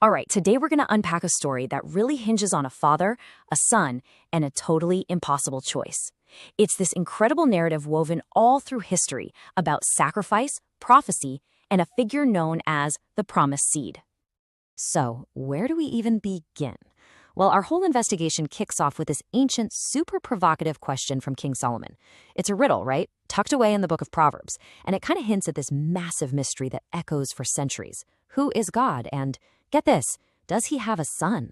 All right, today we're going to unpack a story that really hinges on a father, a son, and a totally impossible choice. It's this incredible narrative woven all through history about sacrifice, prophecy, and a figure known as the promised seed. So, where do we even begin? Well, our whole investigation kicks off with this ancient, super provocative question from King Solomon. It's a riddle, right? Tucked away in the book of Proverbs, and it kind of hints at this massive mystery that echoes for centuries. Who is God? And get this, does he have a son?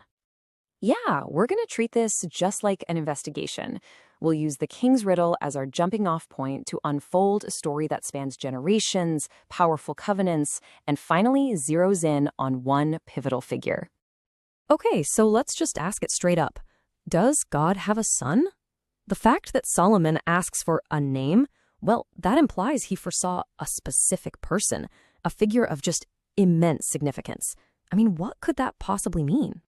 Yeah, we're going to treat this just like an investigation. We'll use the King's Riddle as our jumping off point to unfold a story that spans generations, powerful covenants, and finally zeroes in on one pivotal figure. Okay, so let's just ask it straight up. Does God have a son? The fact that Solomon asks for a name, well, that implies he foresaw a specific person, a figure of just immense significance. I mean, what could that possibly mean?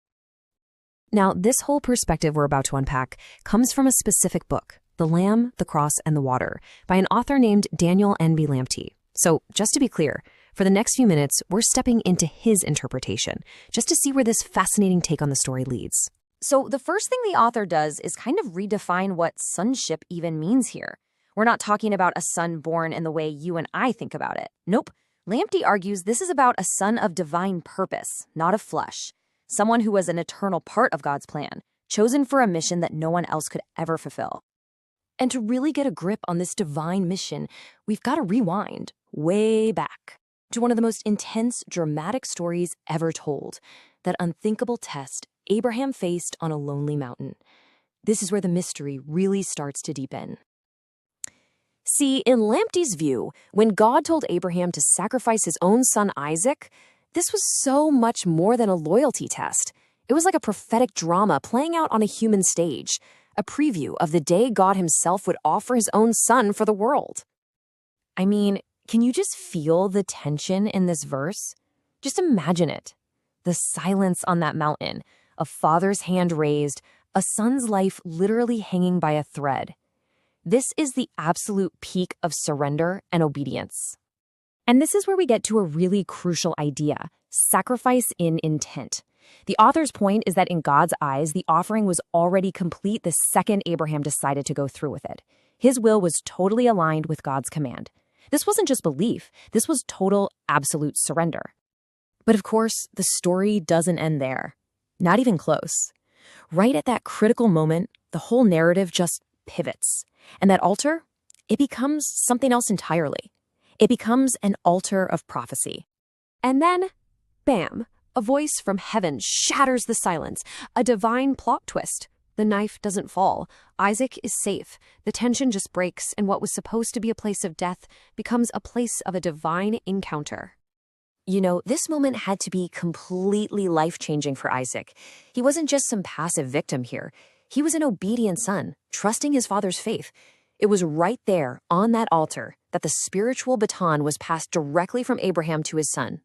Now, this whole perspective we're about to unpack comes from a specific book, The Lamb, the Cross, and the Water, by an author named Daniel N.B. Lamptey. So, just to be clear, for the next few minutes, we're stepping into his interpretation, just to see where this fascinating take on the story leads. So the first thing the author does is kind of redefine what sonship even means here. We're not talking about a son born in the way you and I think about it. Nope. Lamptey argues this is about a son of divine purpose, not of flesh. Someone who was an eternal part of God's plan, chosen for a mission that no one else could ever fulfill. And to really get a grip on this divine mission, we've got to rewind way back to one of the most intense, dramatic stories ever told, that unthinkable test Abraham faced on a lonely mountain. This is where the mystery really starts to deepen. See, in Lamptey's view, when God told Abraham to sacrifice his own son Isaac, this was so much more than a loyalty test. It was like a prophetic drama playing out on a human stage, a preview of the day God himself would offer his own son for the world. I mean, can you just feel the tension in this verse? Just imagine it. The silence on that mountain, a father's hand raised, a son's life literally hanging by a thread. This is the absolute peak of surrender and obedience. And this is where we get to a really crucial idea: sacrifice in intent. The author's point is that in God's eyes, the offering was already complete the second Abraham decided to go through with it. His will was totally aligned with God's command. This wasn't just belief, this was total, absolute surrender. But of course, the story doesn't end there. Not even close. Right at that critical moment, the whole narrative just pivots. And that altar, it becomes something else entirely. It becomes an altar of prophecy. And then, bam, a voice from heaven shatters the silence, a divine plot twist. The knife doesn't fall. Isaac is safe. The tension just breaks, and what was supposed to be a place of death becomes a place of a divine encounter. You know, this moment had to be completely life-changing for Isaac. He wasn't just some passive victim here. He was an obedient son, trusting his father's faith. It was right there, on that altar, that the spiritual baton was passed directly from Abraham to his son.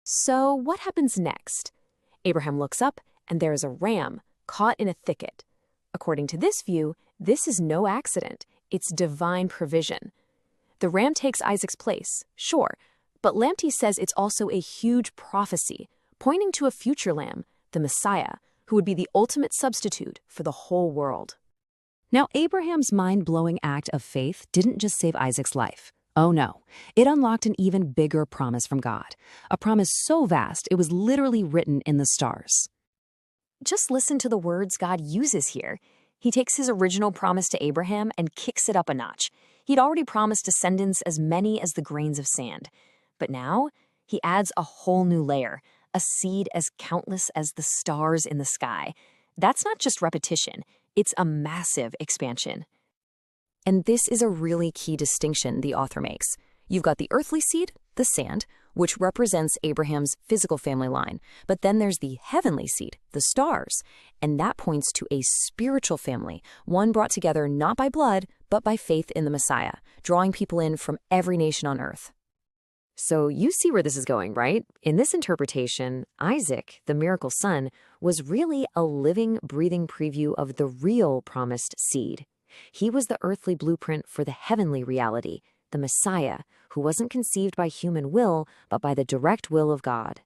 So what happens next? Abraham looks up, and there is a ram caught in a thicket. According to this view, this is no accident. It's divine provision. The ram takes Isaac's place, sure, but Lamptey says it's also a huge prophecy, pointing to a future lamb, the Messiah, who would be the ultimate substitute for the whole world. Now, Abraham's mind-blowing act of faith didn't just save Isaac's life. Oh no, it unlocked an even bigger promise from God, a promise so vast it was literally written in the stars. Just listen to the words God uses here. He takes his original promise to Abraham and kicks it up a notch. He'd already promised descendants as many as the grains of sand. But now, he adds a whole new layer, a seed as countless as the stars in the sky. That's not just repetition, it's a massive expansion. And this is a really key distinction the author makes. You've got the earthly seed, the sand, which represents Abraham's physical family line. But then there's the heavenly seed, the stars, and that points to a spiritual family, one brought together not by blood, but by faith in the Messiah, drawing people in from every nation on earth. So you see where this is going, right? In this interpretation, Isaac, the miracle son, was really a living, breathing preview of the real promised seed. He was the earthly blueprint for the heavenly reality, the Messiah, who wasn't conceived by human will, but by the direct will of God.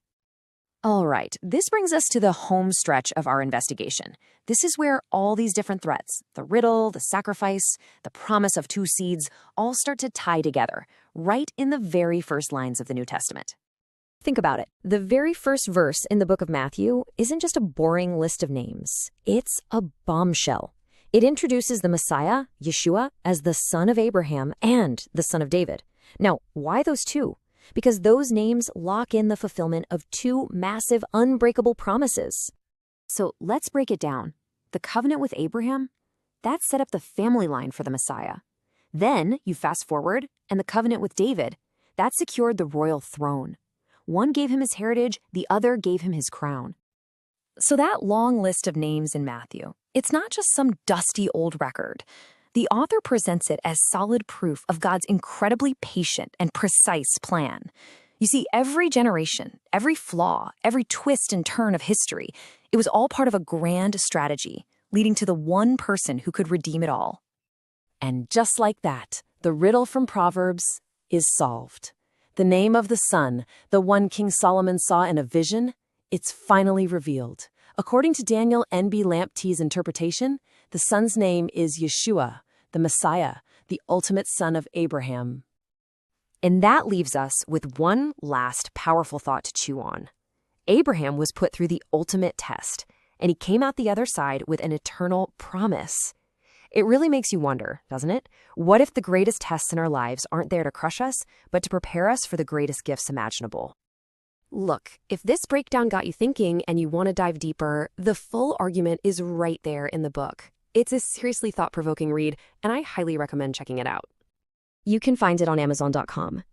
All right, this brings us to the home stretch of our investigation. This is where all these different threads, the riddle, the sacrifice, the promise of two seeds, all start to tie together, right in the very first lines of the New Testament. Think about it. The very first verse in the book of Matthew isn't just a boring list of names. It's a bombshell. It introduces the Messiah, Yeshua, as the son of Abraham and the son of David. Now, why those two? Because those names lock in the fulfillment of two massive, unbreakable promises. So let's break it down. The covenant with Abraham, that set up the family line for the Messiah. Then you fast forward, and the covenant with David, that secured the royal throne. One gave him his heritage, the other gave him his crown. So that long list of names in Matthew, it's not just some dusty old record. The author presents it as solid proof of God's incredibly patient and precise plan. You see, every generation, every flaw, every twist and turn of history, it was all part of a grand strategy, leading to the one person who could redeem it all. And just like that, the riddle from Proverbs is solved. The name of the Son, the one King Solomon saw in a vision, it's finally revealed. According to Daniel N.B. Lamptee's interpretation, the Son's name is Yeshua, the Messiah, the ultimate son of Abraham. And that leaves us with one last powerful thought to chew on. Abraham was put through the ultimate test, and he came out the other side with an eternal promise. It really makes you wonder, doesn't it? What if the greatest tests in our lives aren't there to crush us, but to prepare us for the greatest gifts imaginable? Look, if this breakdown got you thinking and you want to dive deeper, the full argument is right there in the book. It's a seriously thought-provoking read, and I highly recommend checking it out. You can find it on Amazon.com.